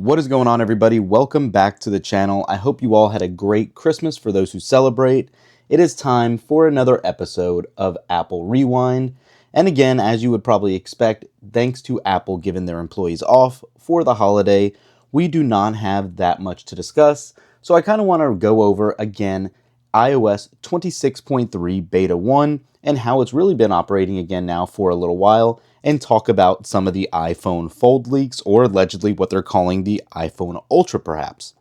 What is going on, everybody? Welcome back to the channel. I hope you all had a great Christmas for those who celebrate. It is time for another episode of Apple Rewind. And again, as you would probably expect, thanks to Apple giving their employees off for the holiday, we do not have that much to discuss. So I kind of want to go over again iOS 26.3 Beta 1 and how it's really been operating again now for a little while, and talk about some of the iPhone Fold leaks, or allegedly what they're calling the iPhone Ultra perhaps.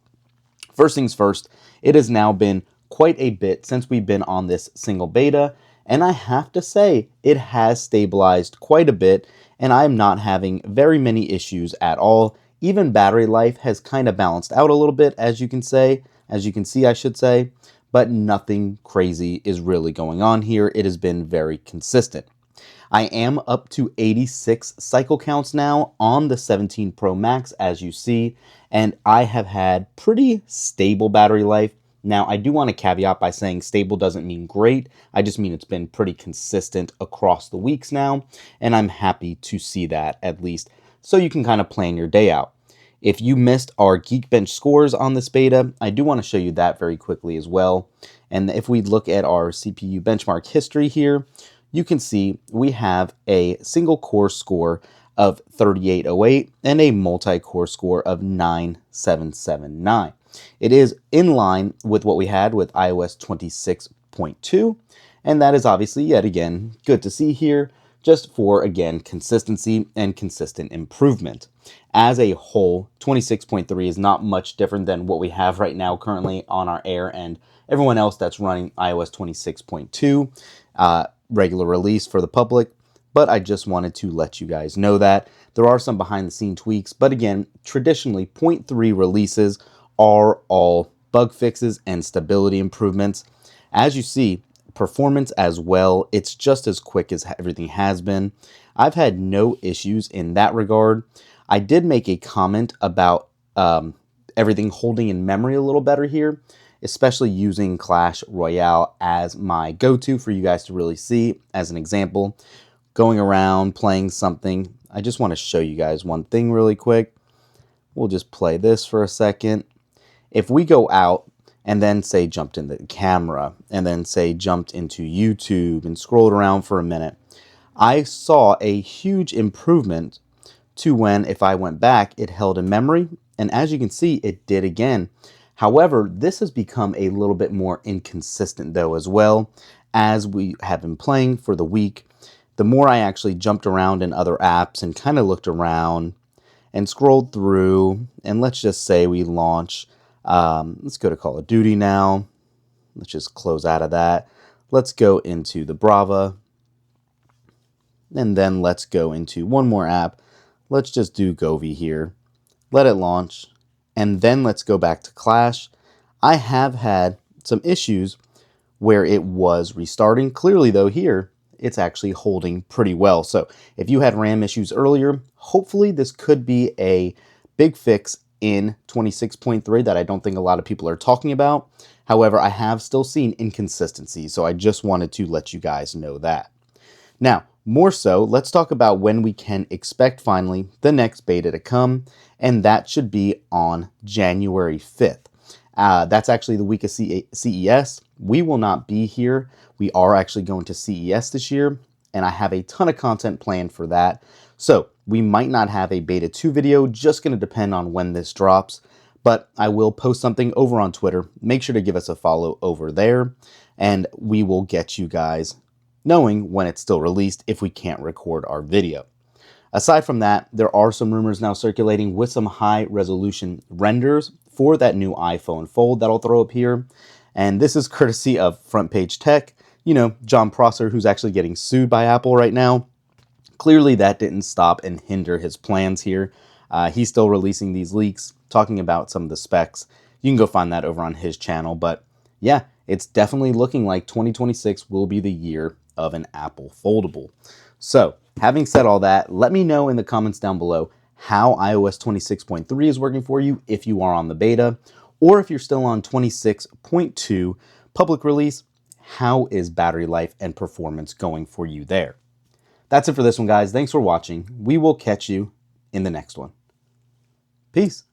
First things first, it has now been quite a bit since we've been on this single beta, and I have to say it has stabilized quite a bit, and I'm not having very many issues at all. Even battery life has kind of balanced out a little bit, as you can see, I should say, but nothing crazy is really going on here. It has been very consistent. I am up to 86 cycle counts now on the 17 Pro Max, as you see, and I have had pretty stable battery life. Now, I do want to caveat by saying stable doesn't mean great. I just mean it's been pretty consistent across the weeks now, and I'm happy to see that, at least, so you can kind of plan your day out. If you missed our Geekbench scores on this beta, I do want to show you that very quickly as well. And if we look at our CPU benchmark history here, you can see we have a single core score of 3808 and a multi-core score of 9779. It is in line with what we had with iOS 26.2, and that is obviously, yet again, good to see here, just for, again, consistency and consistent improvement. As a whole, 26.3 is not much different than what we have right now currently on our Air and everyone else that's running iOS 26.2, regular release for the public. But I just wanted to let you guys know that. There are some behind the scene tweaks, but again, traditionally 0.3 releases are all bug fixes and stability improvements. As you see, performance as well, it's just as quick as everything has been. I've had no issues in that regard. I did make a comment about everything holding in memory a little better here, especially using Clash Royale as my go-to for you guys to really see. As an example, going around playing something, I just want to show you guys one thing really quick. We'll just play this for a second. If we go out and then say jumped in the camera, and then say jumped into YouTube and scrolled around for a minute, I saw a huge improvement to when, if I went back, it held in memory, and as you can see, it did again. However, this has become a little bit more inconsistent though as well, as we have been playing for the week. The more I actually jumped around in other apps and kind of looked around and scrolled through, and let's just say we launch, let's go to Call of Duty now. Let's just close out of that. Let's go into the Brava, and then let's go into one more app. Let's just do Govee here. Let it launch, and then let's go back to Clash. I have had some issues where it was restarting. Clearly though, here it's actually holding pretty well. So if you had RAM issues earlier, hopefully this could be a big fix in 26.3 that I don't think a lot of people are talking about. However, I have still seen inconsistencies, so I just wanted to let you guys know that. Now, more so, let's talk about when we can expect finally the next beta to come, and that should be on January 5th. That's actually the week of CES. We will not be here. We are actually going to CES this year, and I have a ton of content planned for that. So we might not have a beta 2 video, just going to depend on when this drops, but I will post something over on Twitter. Make sure to give us a follow over there, and we will get you guys knowing when it's still released if we can't record our video. Aside from that, there are some rumors now circulating with some high resolution renders for that new iPhone Fold that I'll throw up here. And this is courtesy of Front Page Tech, you know, John Prosser, who's actually getting sued by Apple right now. Clearly that didn't stop and hinder his plans here. He's still releasing these leaks, talking about some of the specs. You can go find that over on his channel. But yeah, it's definitely looking like 2026 will be the year of an Apple Foldable. So having said all that, let me know in the comments down below how iOS 26.3 is working for you if you are on the beta, or if you're still on 26.2 public release, how is battery life and performance going for you there? That's it for this one, guys. Thanks for watching. We will catch you in the next one. Peace.